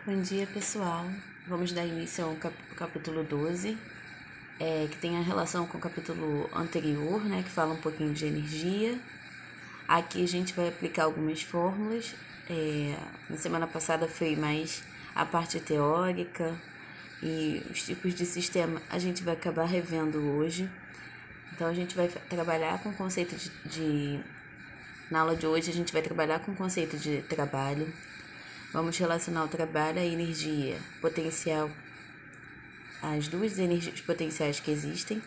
Bom dia, pessoal. Vamos dar início ao capítulo 12, que tem a relação com o capítulo anterior, né, que fala um pouquinho de energia. Aqui a gente vai aplicar algumas fórmulas. Na semana passada foi mais a parte teórica e os tipos de sistema a gente vai acabar revendo hoje. Então a gente vai trabalhar com o conceito na aula de hoje a gente vai trabalhar com o conceito de trabalho. Vamos relacionar o trabalho à energia potencial, as duas energias potenciais que existem.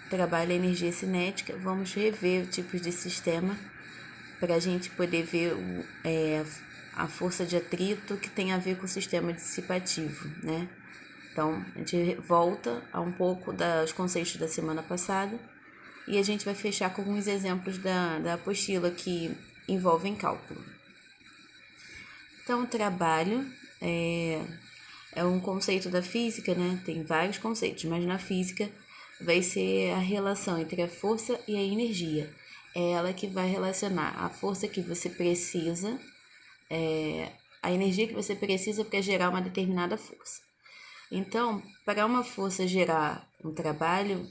Trabalho à energia cinética. Vamos rever tipos de sistema para a gente poder ver a força de atrito que tem a ver com o sistema dissipativo, né? Então, a gente volta a um pouco dos conceitos da semana passada e a gente vai fechar com alguns exemplos da apostila que envolvem cálculo. Então, o trabalho é um conceito da física, né? Tem vários conceitos, mas na física vai ser a relação entre a força e a energia. É ela que vai relacionar a força que você precisa, a energia que você precisa para gerar uma determinada força. Então, para uma força gerar um trabalho,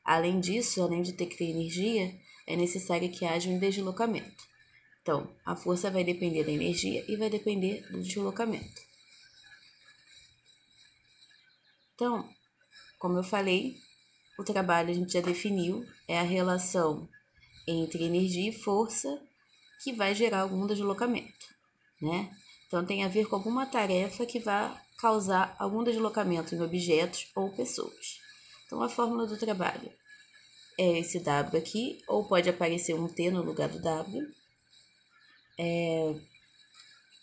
além disso, além de ter que ter energia, é necessário que haja um deslocamento. Então, a força vai depender da energia e vai depender do deslocamento. Então, como eu falei, o trabalho a gente já definiu, é a relação entre energia e força que vai gerar algum deslocamento, né? Então, tem a ver com alguma tarefa que vai causar algum deslocamento em objetos ou pessoas. Então, a fórmula do trabalho é esse W aqui, ou pode aparecer um T no lugar do W,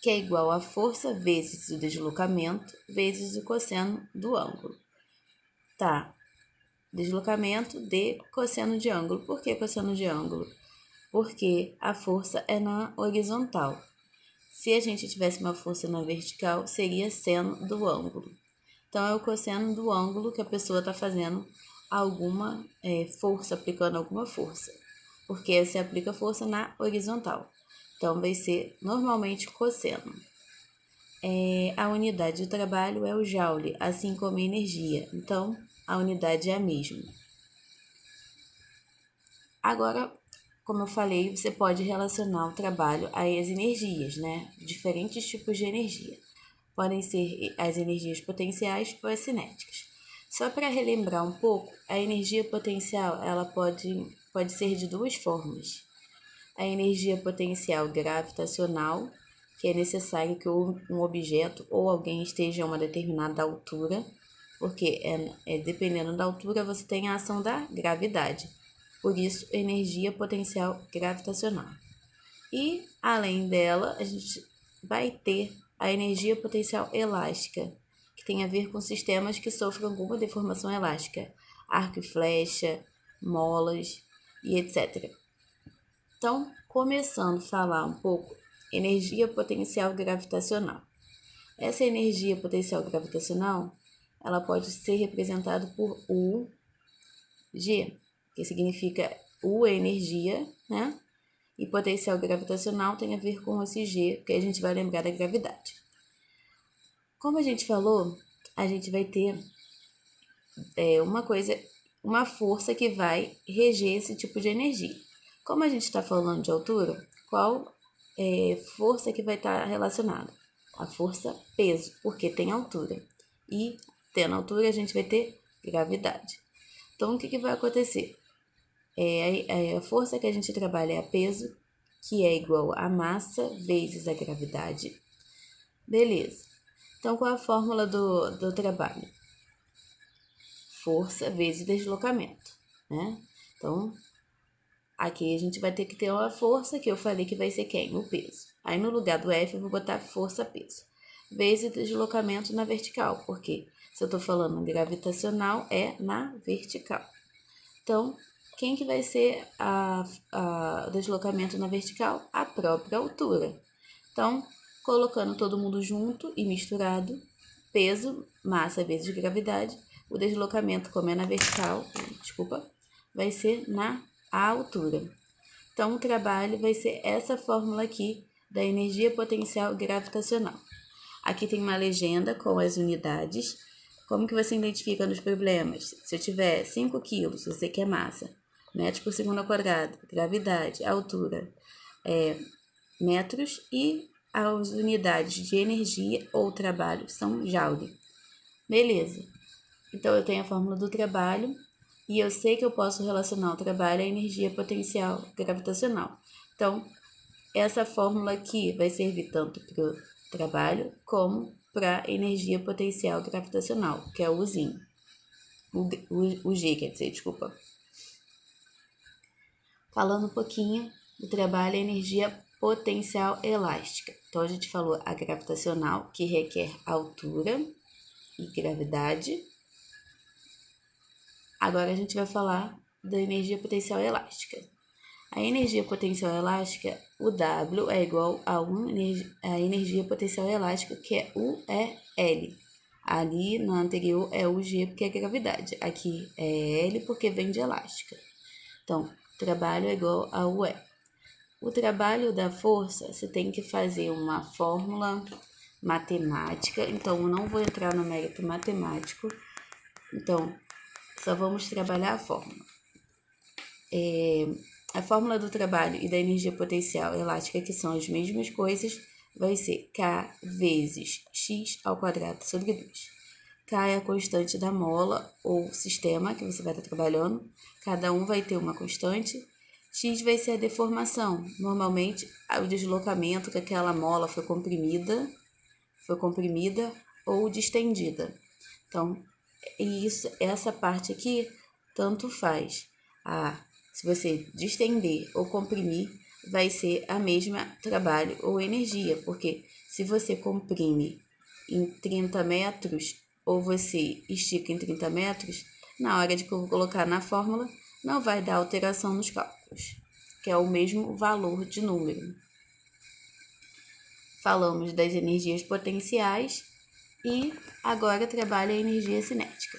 que é igual a força vezes o deslocamento vezes o cosseno do ângulo. Tá, deslocamento de cosseno de ângulo. Por que cosseno de ângulo? Porque a força é na horizontal. Se a gente tivesse uma força na vertical, seria seno do ângulo. Então, é o cosseno do ângulo que a pessoa está fazendo alguma força, aplicando alguma força. Porque você aplica força na horizontal. Então, vai ser normalmente cosseno. A unidade de trabalho é o joule, assim como a energia. Então, a unidade é a mesma. Agora, como eu falei, você pode relacionar o trabalho às energias, né? Diferentes tipos de energia. Podem ser as energias potenciais ou as cinéticas. Só para relembrar um pouco, a energia potencial ela pode ser de duas formas. A energia potencial gravitacional, que é necessário que um objeto ou alguém esteja a uma determinada altura, porque dependendo da altura você tem a ação da gravidade. Por isso, energia potencial gravitacional. E, além dela, a gente vai ter a energia potencial elástica, que tem a ver com sistemas que sofrem alguma deformação elástica, arco e flecha, molas e etc. Então, começando a falar um pouco, energia potencial gravitacional. Essa energia potencial gravitacional, ela pode ser representada por U, G, que significa U é energia, né? E potencial gravitacional tem a ver com esse G, que a gente vai lembrar da gravidade. Como a gente falou, a gente vai ter uma força que vai reger esse tipo de energia. Como a gente está falando de altura, qual força que vai estar relacionada? A força peso, porque tem altura. E tendo altura, a gente vai ter gravidade. Então, o que vai acontecer? A força que a gente trabalha é a peso, que é igual a massa vezes a gravidade. Beleza. Então, qual é a fórmula do trabalho? Força vezes deslocamento, né? Então, aqui a gente vai ter que ter uma força, que eu falei que vai ser quem? O peso. Aí, no lugar do F, eu vou botar força-peso. Vezes deslocamento na vertical, porque se eu estou falando gravitacional, é na vertical. Então, quem que vai ser o deslocamento na vertical? A própria altura. Então, colocando todo mundo junto e misturado, peso, massa vezes gravidade, o deslocamento, como é na vertical, vai ser na altura. Então, o trabalho vai ser essa fórmula aqui da energia potencial gravitacional. Aqui tem uma legenda com as unidades. Como que você identifica nos problemas? Se eu tiver 5 quilos, você quer massa, metros por segundo ao quadrado, gravidade, altura, metros, e as unidades de energia ou trabalho são joule. Beleza. Então, eu tenho a fórmula do trabalho e eu sei que eu posso relacionar o trabalho à energia potencial gravitacional. Então, essa fórmula aqui vai servir tanto para o trabalho como para a energia potencial gravitacional, que é o Uzinho. O G, quer dizer, desculpa. Falando um pouquinho do trabalho, a energia potencial elástica. Então, a gente falou a gravitacional, que requer altura e gravidade. Agora a gente vai falar da energia potencial elástica. A energia potencial elástica, o W é igual a a energia potencial elástica, que é U é L. Ali na anterior é o G porque é gravidade. Aqui é L porque vem de elástica. Então, trabalho é igual a UE. O trabalho da força, você tem que fazer uma fórmula matemática. Então, eu não vou entrar no mérito matemático. Então, só vamos trabalhar a fórmula. A fórmula do trabalho e da energia potencial elástica, que são as mesmas coisas, vai ser K vezes x ao quadrado sobre 2. K é a constante da mola ou sistema que você vai estar trabalhando. Cada um vai ter uma constante. X vai ser a deformação. Normalmente, o deslocamento que aquela mola foi comprimida ou distendida. Então, essa parte aqui, tanto faz. Se você distender ou comprimir, vai ser a mesma trabalho ou energia, porque se você comprime em 30 metros ou você estica em 30 metros, na hora de colocar na fórmula, não vai dar alteração nos cálculos, que é o mesmo valor de número. Falamos das energias potenciais e agora trabalha a energia cinética.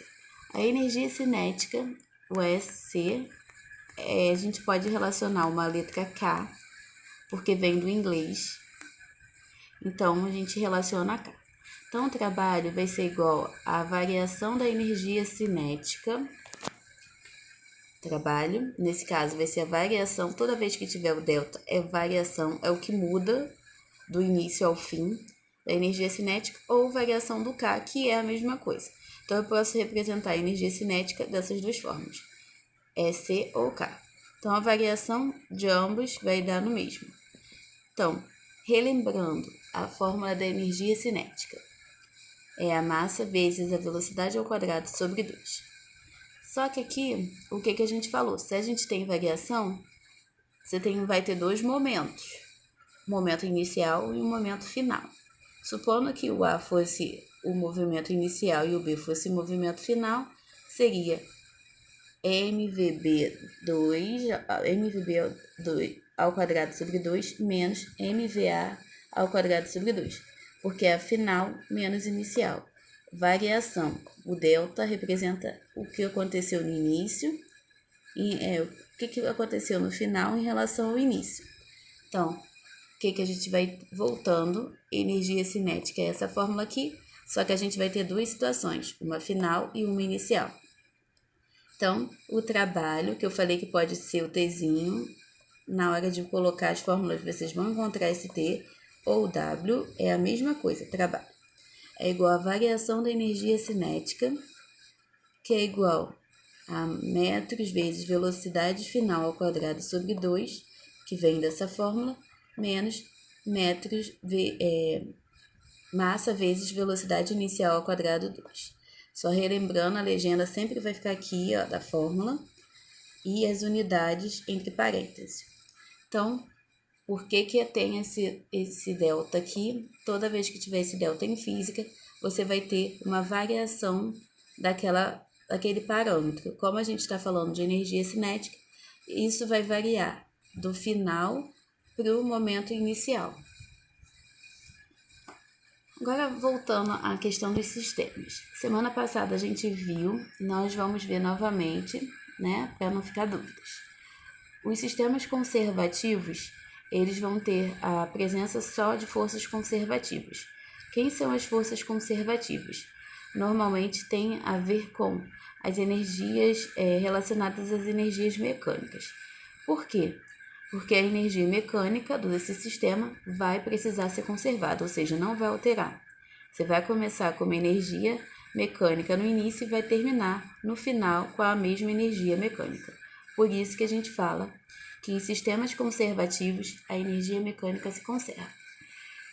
A energia cinética, o SC, a gente pode relacionar uma letra K, porque vem do inglês. Então, a gente relaciona K. Então, o trabalho vai ser igual à variação da energia cinética. Trabalho, nesse caso, vai ser a variação, toda vez que tiver o delta, é variação, é o que muda do início ao fim da energia cinética, ou variação do K, que é a mesma coisa. Então, eu posso representar a energia cinética dessas duas formas, C ou K. Então, a variação de ambos vai dar no mesmo. Então, relembrando a fórmula da energia cinética, é a massa vezes a velocidade ao quadrado sobre 2. Só que aqui, o que a gente falou? Se a gente tem variação, você vai ter dois momentos, um momento inicial e um momento final. Supondo que o A fosse o movimento inicial e o B fosse o movimento final, seria MVB2 ao quadrado sobre 2 menos MVA ao quadrado sobre 2, porque é a final menos inicial. Variação, o delta representa o que aconteceu no início e o que aconteceu no final em relação ao início. Então, o que a gente vai voltando? Energia cinética é essa fórmula aqui, só que a gente vai ter duas situações, uma final e uma inicial. Então, o trabalho, que eu falei que pode ser o Tzinho, na hora de colocar as fórmulas, vocês vão encontrar esse T, ou W, é a mesma coisa, trabalho. É igual a variação da energia cinética, que é igual a metros vezes velocidade final ao quadrado sobre 2, que vem dessa fórmula, menos metros, massa vezes velocidade inicial ao quadrado 2. Só relembrando, a legenda sempre vai ficar aqui, ó, da fórmula, e as unidades entre parênteses. Então, por que tem esse delta aqui? Toda vez que tiver esse delta em física, você vai ter uma variação daquele parâmetro. Como a gente está falando de energia cinética, isso vai variar do final para o momento inicial. Agora, voltando à questão dos sistemas. Semana passada a gente viu, nós vamos ver novamente, né, para não ficar dúvidas. Os sistemas conservativos, eles vão ter a presença só de forças conservativas. Quem são as forças conservativas? Normalmente tem a ver com as energias relacionadas às energias mecânicas. Por quê? Porque a energia mecânica desse sistema vai precisar ser conservada, ou seja, não vai alterar. Você vai começar com uma energia mecânica no início e vai terminar no final com a mesma energia mecânica. Por isso que a gente fala que em sistemas conservativos a energia mecânica se conserva.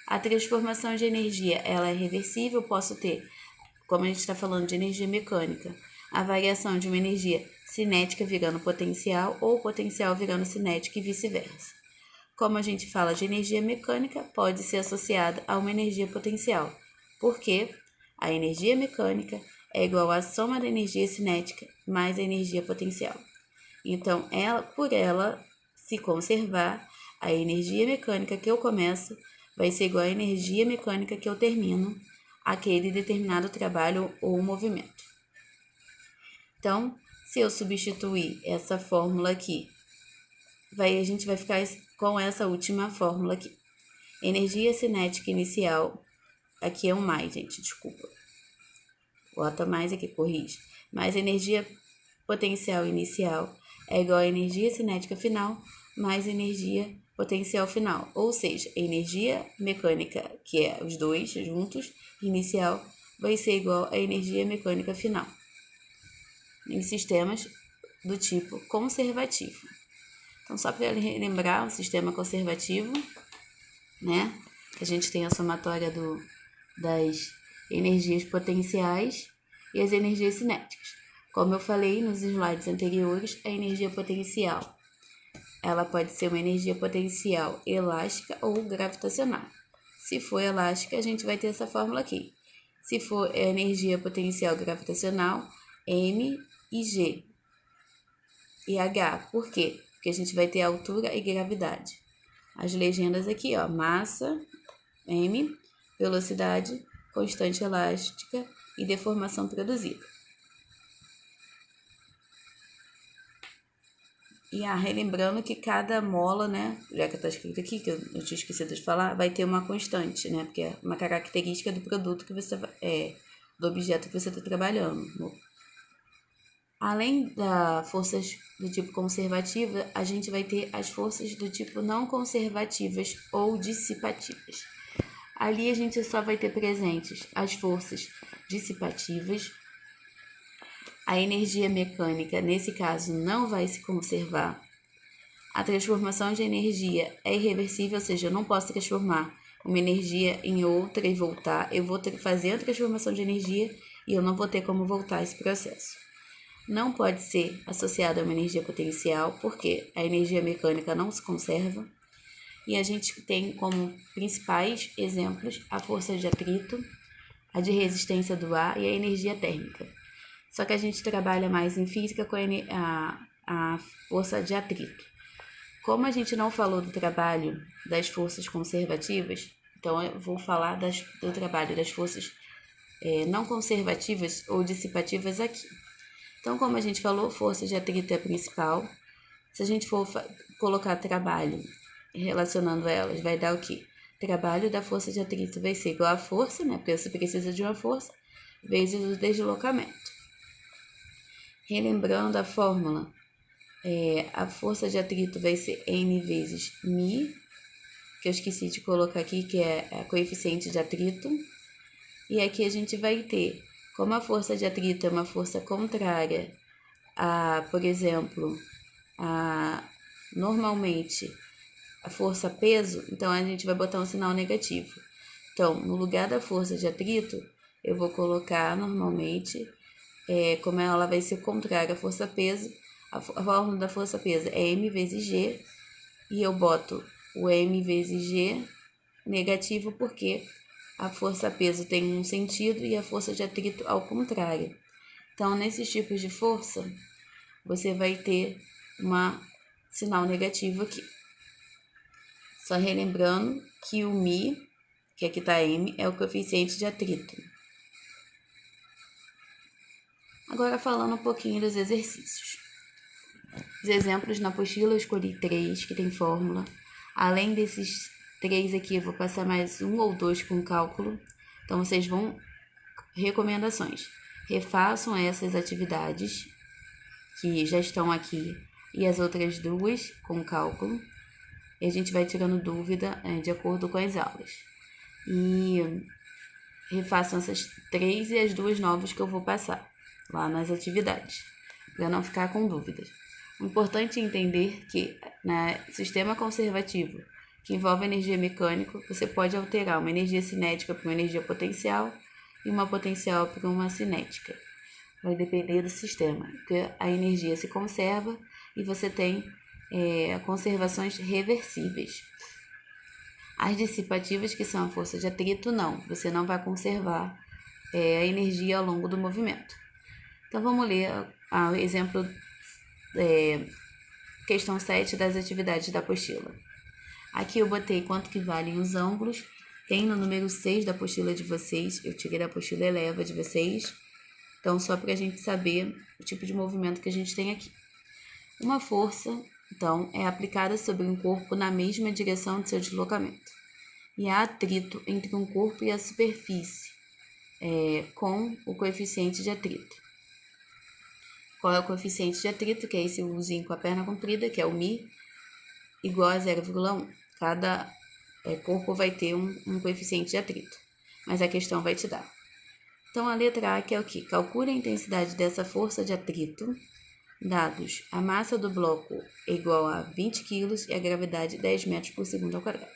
A transformação de energia ela é reversível, posso ter, como a gente está falando de energia mecânica, a variação de uma energia cinética virando potencial ou potencial virando cinética e vice-versa. Como a gente fala de energia mecânica, pode ser associada a uma energia potencial, porque a energia mecânica é igual à soma da energia cinética mais a energia potencial. Então, por ela se conservar, a energia mecânica que eu começo vai ser igual à energia mecânica que eu termino aquele determinado trabalho ou movimento. Então, se eu substituir essa fórmula aqui, a gente vai ficar com essa última fórmula aqui. Energia cinética inicial, aqui é um mais, gente, desculpa. Bota mais aqui, corrige. Mais energia potencial inicial é igual a energia cinética final mais energia potencial final. Ou seja, energia mecânica, que é os dois juntos, inicial, vai ser igual a energia mecânica final. Em sistemas do tipo conservativo. Então, só para lembrar, o sistema conservativo, né? A gente tem a somatória das energias potenciais e as energias cinéticas. Como eu falei nos slides anteriores, a energia potencial, ela pode ser uma energia potencial elástica ou gravitacional. Se for elástica, a gente vai ter essa fórmula aqui. Se for energia potencial gravitacional, M e G e H. Por quê? Porque a gente vai ter altura e gravidade. As legendas aqui, ó, massa, M, velocidade, constante elástica e deformação produzida. E relembrando que cada mola, né, já que está escrito aqui, que eu tinha esquecido de falar, vai ter uma constante, né, porque é uma característica do produto que você do objeto que você está trabalhando. Além das forças do tipo conservativa, a gente vai ter as forças do tipo não conservativas ou dissipativas. Ali a gente só vai ter presentes as forças dissipativas. A energia mecânica, nesse caso, não vai se conservar. A transformação de energia é irreversível, ou seja, eu não posso transformar uma energia em outra e voltar. Eu vou fazer a transformação de energia e eu não vou ter como voltar esse processo. Não pode ser associada a uma energia potencial, porque a energia mecânica não se conserva. E a gente tem como principais exemplos a força de atrito, a de resistência do ar e a energia térmica. Só que a gente trabalha mais em física com a força de atrito. Como a gente não falou do trabalho das forças conservativas, então eu vou falar do trabalho das forças não conservativas ou dissipativas aqui. Então, como a gente falou, força de atrito é a principal. Se a gente for colocar trabalho relacionando elas, vai dar o quê? Trabalho da força de atrito vai ser igual a força, né? Porque você precisa de uma força, vezes o deslocamento. Relembrando a fórmula, a força de atrito vai ser N vezes μ, que eu esqueci de colocar aqui, que é a coeficiente de atrito. E aqui a gente vai ter, como a força de atrito é uma força contrária a, por exemplo, normalmente a força peso, então a gente vai botar um sinal negativo. Então, no lugar da força de atrito, eu vou colocar normalmente, como ela vai ser contrária à força peso, a fórmula da força peso é M vezes G, e eu boto o M vezes G negativo porque a força peso tem um sentido e a força de atrito ao contrário. Então, nesses tipos de força, você vai ter um sinal negativo aqui. Só relembrando que o μ, que aqui está M, é o coeficiente de atrito. Agora falando um pouquinho dos exercícios. Os exemplos na apostila eu escolhi 3, que tem fórmula. Além desses 3 aqui, eu vou passar mais 1 ou 2 com cálculo. Então, vocês vão... Recomendações. Refaçam essas atividades que já estão aqui e as outras duas com cálculo. E a gente vai tirando dúvida de acordo com as aulas. E refaçam essas 3 e as 2 novas que eu vou passar lá nas atividades, para não ficar com dúvidas. O importante é entender que no sistema conservativo, que envolve energia mecânica, você pode alterar uma energia cinética para uma energia potencial e uma potencial para uma cinética. Vai depender do sistema, porque a energia se conserva e você tem conservações reversíveis. As dissipativas, que são a força de atrito, não. Você não vai conservar a energia ao longo do movimento. Então, vamos ler o exemplo, questão 7 das atividades da apostila. Aqui eu botei quanto que valem os ângulos. Tem no número 6 da apostila de vocês. Eu tirei da apostila Eleva de vocês. Então, só para a gente saber o tipo de movimento que a gente tem aqui. Uma força, então, é aplicada sobre um corpo na mesma direção de seu deslocamento. E há atrito entre um corpo e a superfície, com o coeficiente de atrito. Qual é o coeficiente de atrito? Que é esse Uzinho com a perna comprida, que é o Mi, igual a 0,1. Cada corpo vai ter um coeficiente de atrito, mas a questão vai te dar. Então, a letra A, que é o quê? Calcule a intensidade dessa força de atrito. Dados: a massa do bloco é igual a 20 kg e a gravidade 10 metros por segundo ao quadrado.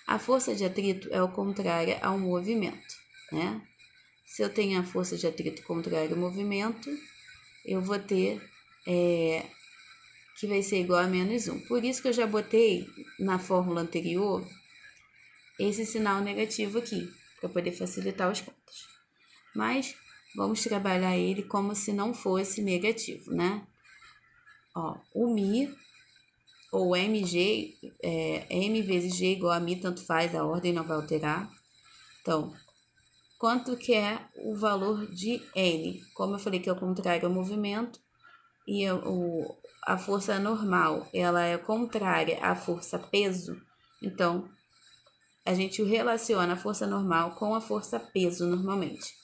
A força de atrito é o contrária ao movimento, né? Se eu tenho a força de atrito contrária ao movimento, eu vou ter que vai ser igual a menos 1. Por isso que eu já botei na fórmula anterior esse sinal negativo aqui, para poder facilitar os contos. Mas vamos trabalhar ele como se não fosse negativo, né? O Mi, ou MG, M vezes G igual a Mi, tanto faz, a ordem não vai alterar. Então, quanto que é o valor de N? Como eu falei que é o contrário ao movimento, e a força normal, ela é contrária à força peso, então, a gente relaciona a força normal com a força peso normalmente.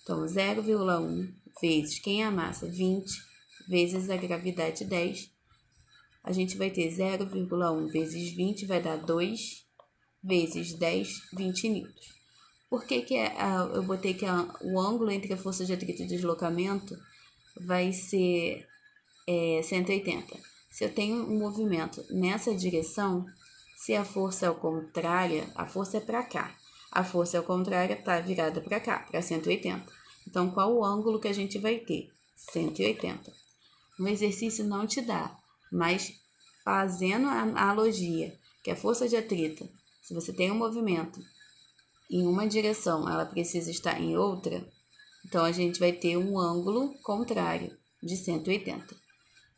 Então, 0,1 vezes quem é a massa, 20, vezes a gravidade, 10. A gente vai ter 0,1 vezes 20, vai dar 2, vezes 10, 20 newtons. Por que eu botei que o ângulo entre a força de atrito e deslocamento vai ser 180? Se eu tenho um movimento nessa direção, se a força é ao contrário, a força é para cá. A força ao contrário está virada para cá, para 180. Então, qual o ângulo que a gente vai ter? 180. No exercício não te dá, mas fazendo a analogia, que a força de atrito, se você tem um movimento em uma direção, ela precisa estar em outra, então a gente vai ter um ângulo contrário de 180,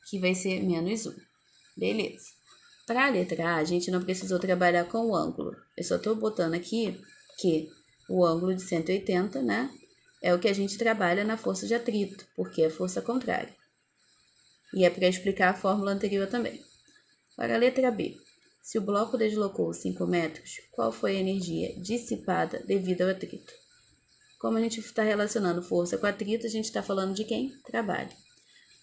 que vai ser menos 1. Beleza. Para a letra A, a gente não precisou trabalhar com o ângulo. Eu só estou botando aqui que o ângulo de 180, né, é o que a gente trabalha na força de atrito, porque é força contrária. E é para explicar a fórmula anterior também. Para a letra B, se o bloco deslocou 5 metros, qual foi a energia dissipada devido ao atrito? Como a gente está relacionando força com atrito, a gente está falando de quem? Trabalho.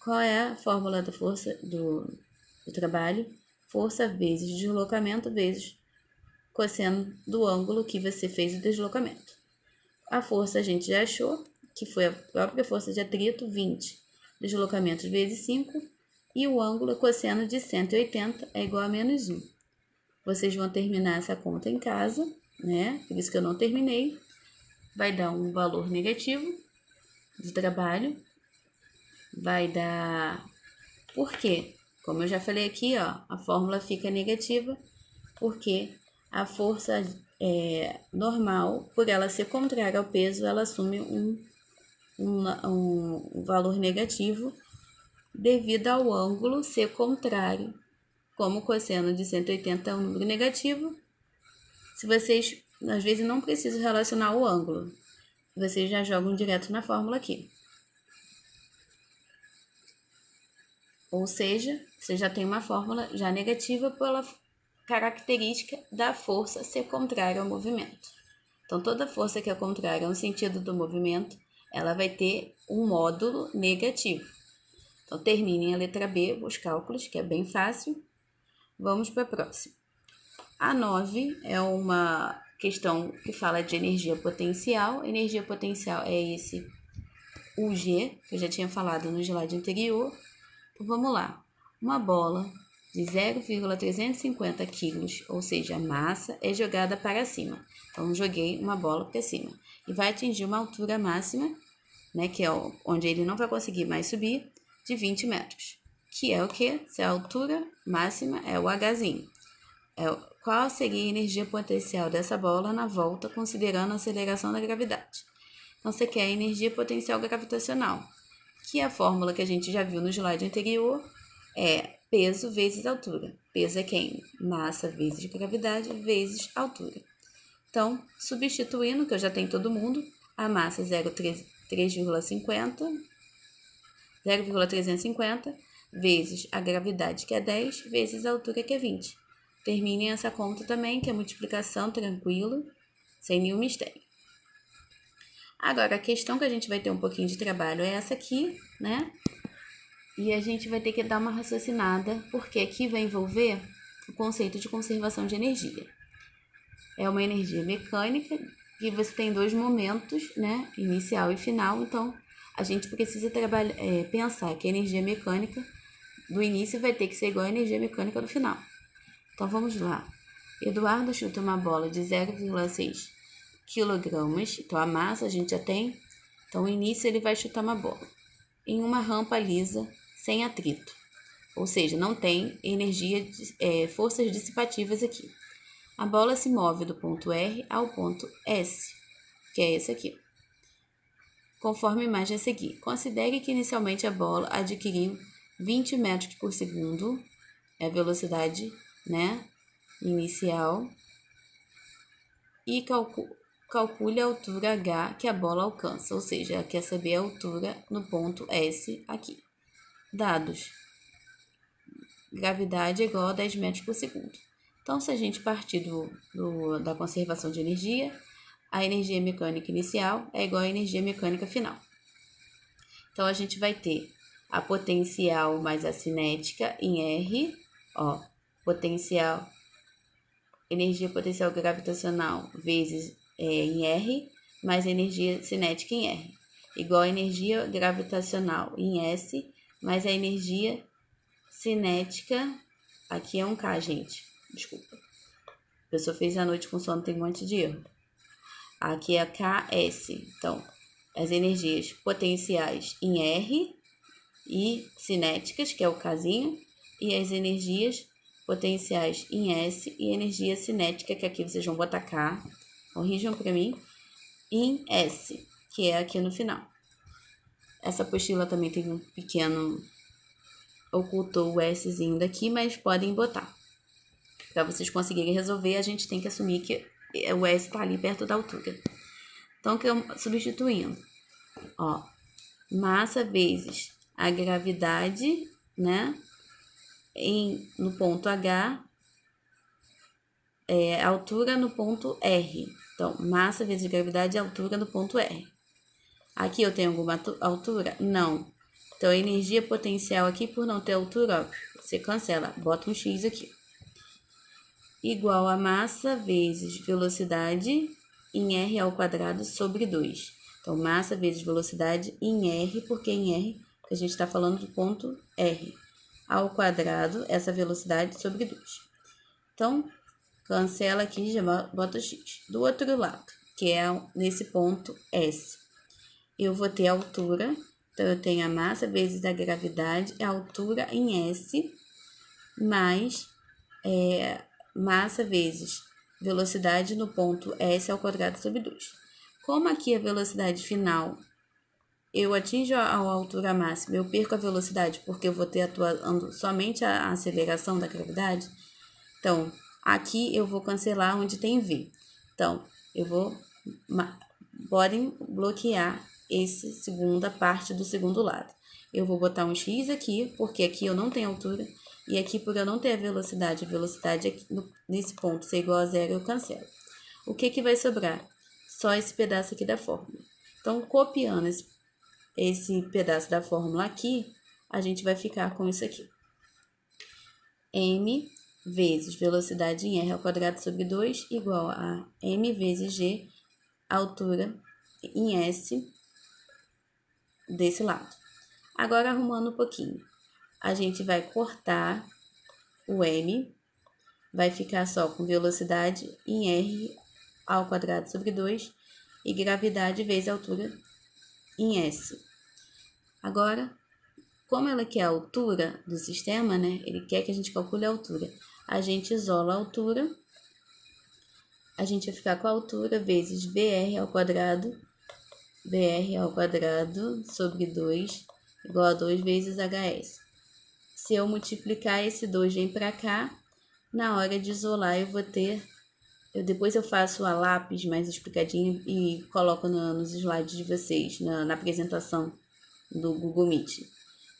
Qual é a fórmula da força do trabalho? Força vezes deslocamento vezes cosseno do ângulo que você fez o deslocamento. A força a gente já achou, que foi a própria força de atrito, 20 deslocamentos vezes 5, e o ângulo cosseno de 180 é igual a menos 1. Vocês vão terminar essa conta em casa, né? Por isso que eu não terminei. Vai dar um valor negativo de trabalho. Vai dar... Por quê? Como eu já falei aqui, a fórmula fica negativa, porque a força normal, por ela ser contrária ao peso, ela assume um valor negativo devido ao ângulo ser contrário. Como o cosseno de 180 é um número negativo, se vocês, às vezes, não precisam relacionar o ângulo, vocês já jogam direto na fórmula aqui. Ou seja, você já tem uma fórmula já negativa pela característica da força ser contrária ao movimento. Então, toda força que é contrária ao sentido do movimento, ela vai ter um módulo negativo. Então, terminem a letra B, os cálculos, que é bem fácil. Vamos para a próxima. A 9 é uma questão que fala de energia potencial. Energia potencial é esse UG, que eu já tinha falado no slide anterior. Então, vamos lá. Uma bola de 0,350 kg, ou seja, a massa, é jogada para cima. Então, joguei uma bola para cima. E vai atingir uma altura máxima, né, que é onde ele não vai conseguir mais subir, de 20 metros. Que é o quê? Se a altura máxima é o Hzinho. Qual seria a energia potencial dessa bola na volta, considerando a aceleração da gravidade? Então, você quer a energia potencial gravitacional, que é a fórmula que a gente já viu no slide anterior, é peso vezes altura. Peso é quem? Massa vezes gravidade vezes altura. Então, substituindo, que eu já tenho todo mundo, a massa 0,350 vezes a gravidade, que é 10, vezes a altura, que é 20. Terminem essa conta também, que é multiplicação tranquilo, sem nenhum mistério. Agora, a questão que a gente vai ter um pouquinho de trabalho é essa aqui, né? E a gente vai ter que dar uma raciocinada, porque aqui vai envolver o conceito de conservação de energia. É uma energia mecânica e você tem dois momentos, né? Inicial e final. Então, a gente precisa pensar que a energia mecânica do início vai ter que ser igual à energia mecânica do final. Então, vamos lá. Eduardo chuta uma bola de 0,6 kg. Então, a massa a gente já tem. Então, no início ele vai chutar uma bola em uma rampa lisa, sem atrito. Ou seja, não tem forças dissipativas aqui. A bola se move do ponto R ao ponto S, que é esse aqui. Conforme a imagem a seguir, considere que inicialmente a bola adquiriu 20 metros por segundo, é a velocidade, né, inicial, e calcule a altura H que a bola alcança, ou seja, ela quer saber a altura no ponto S aqui. Dados: gravidade é igual a 10 metros por segundo. Então, se a gente partir da conservação de energia, a energia mecânica inicial é igual à energia mecânica final. Então, a gente vai ter a potencial mais a cinética em R, energia potencial gravitacional vezes em R, mais energia cinética em R, igual a energia gravitacional em S, mais a energia cinética, aqui é um K, gente, desculpa. A pessoa fez a noite com sono, tem um monte de erro. Aqui é KS, então, as energias potenciais em R e cinéticas, que é o Kzinho, e as energias potenciais em S e energia cinética, que aqui vocês vão botar K, corrijam para mim, em S, que é aqui no final. Essa apostila também tem um pequeno, ocultou o Szinho daqui, mas podem botar. Para vocês conseguirem resolver, a gente tem que assumir que o S está ali perto da altura. Então, substituindo, massa vezes a gravidade, né, no ponto H, altura no ponto R. Então, massa vezes gravidade, altura no ponto R. Aqui eu tenho alguma altura? Não. Então, a energia potencial aqui, por não ter altura, você cancela, bota um X aqui. Igual a massa vezes velocidade em R ao quadrado sobre 2. Então, massa vezes velocidade em R, porque em R, porque a gente está falando do ponto R, ao quadrado, essa velocidade sobre 2. Então, cancela aqui e já bota o X. Do outro lado, que é nesse ponto S, eu vou ter a altura, então eu tenho a massa vezes a gravidade, a altura em S, mais massa vezes velocidade no ponto S ao quadrado sobre 2. Como aqui a velocidade final, eu atinjo a altura máxima, eu perco a velocidade porque eu vou ter atuando somente a aceleração da gravidade. Então, aqui eu vou cancelar onde tem V. Então, podem bloquear essa segunda parte do segundo lado. Eu vou botar um X aqui, porque aqui eu não tenho altura. E aqui, por eu não ter a velocidade aqui nesse ponto ser igual a zero, eu cancelo. O que vai sobrar? só esse pedaço aqui da fórmula. Então, copiando esse pedaço da fórmula aqui, a gente vai ficar com isso aqui. M vezes velocidade em r ao quadrado sobre 2 igual a m vezes g, altura em s desse lado. Agora, arrumando um pouquinho, a gente vai cortar o m, vai ficar só com velocidade em r ao quadrado sobre 2 e gravidade vezes altura em s. Agora, como ela quer a altura do sistema, né? Ele quer que a gente calcule a altura. A gente isola a altura. A gente vai ficar com a altura vezes VR ao quadrado sobre 2 igual a 2 vezes HS. Se eu multiplicar, esse 2 vem para cá. Na hora de isolar, eu vou ter... depois eu faço a lápis mais explicadinho e coloco nos slides de vocês, na apresentação do Google Meet.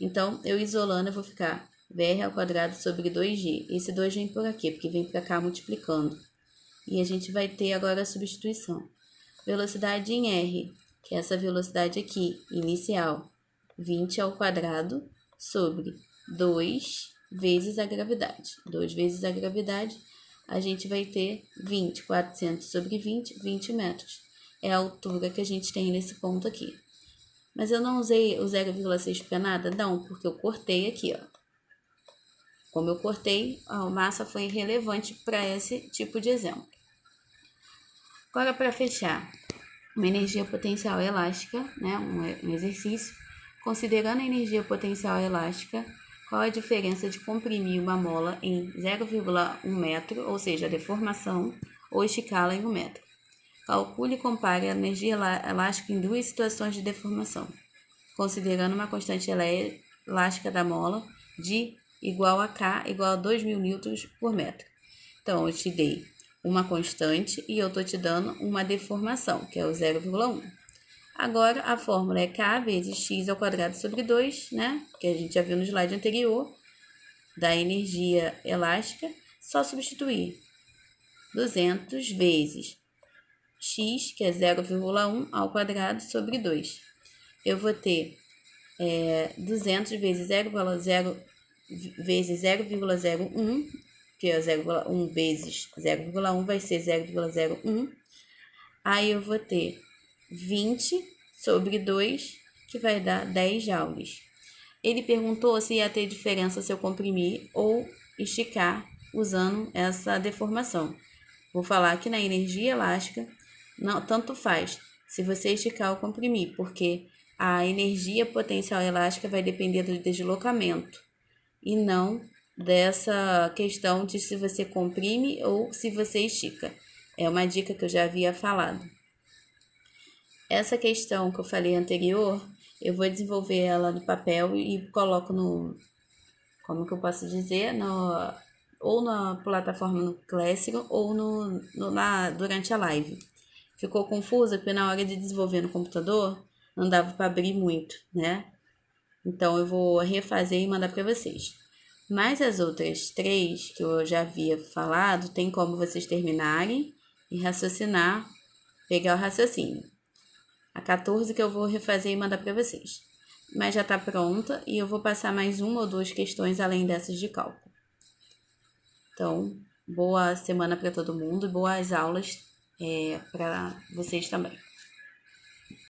Então, eu isolando, eu vou ficar VR ao quadrado sobre 2G. Esse 2 vem por aqui, porque vem para cá multiplicando. E a gente vai ter agora a substituição. Velocidade em R, que é essa velocidade aqui, inicial, 20 ao quadrado sobre 2 vezes a gravidade. 2 vezes a gravidade, a gente vai ter 20, 400 sobre 20, 20 metros. É a altura que a gente tem nesse ponto aqui. Mas eu não usei o 0,6 para nada? Não, porque eu cortei aqui, ó. Como eu cortei, a massa foi irrelevante para esse tipo de exemplo. Agora, para fechar, uma energia potencial elástica, né, um exercício. Considerando a energia potencial elástica, qual a diferença de comprimir uma mola em 0,1 metro, ou seja, a deformação, ou esticá-la em 1 metro? Calcule e compare a energia elástica em duas situações de deformação, considerando uma constante elástica da mola de igual a K igual a 2.000 newtons por metro. Então, eu te dei uma constante e eu estou te dando uma deformação, que é o 0,1. Agora, a fórmula é K vezes x ao quadrado sobre 2, né? Que a gente já viu no slide anterior, da energia elástica. Só substituir 200 vezes x, que é 0,1 ao quadrado sobre 2. Eu vou ter 200 vezes 0,0 vezes 0,01, que é 0,1 vezes 0,1 vai ser 0,01. Aí eu vou ter 20 sobre 2, que vai dar 10 joules. Ele perguntou se ia ter diferença se eu comprimir ou esticar usando essa deformação. Vou falar que na energia elástica, não, tanto faz se você esticar ou comprimir, porque a energia potencial elástica vai depender do deslocamento e não dessa questão de se você comprime ou se você estica. É uma dica que eu já havia falado. Essa questão que eu falei anterior, eu vou desenvolver ela no papel e coloco no, como que eu posso dizer, ou na plataforma no Classroom ou durante a live. Ficou confusa porque na hora de desenvolver no computador não dava para abrir muito, né? Então eu vou refazer e mandar para vocês. Mas as outras 3 que eu já havia falado, tem como vocês terminarem e raciocinar, pegar o raciocínio. A 14 que eu vou refazer e mandar para vocês. Mas já está pronta e eu vou passar mais 1 ou 2 questões além dessas de cálculo. Então, boa semana para todo mundo e boas aulas para vocês também.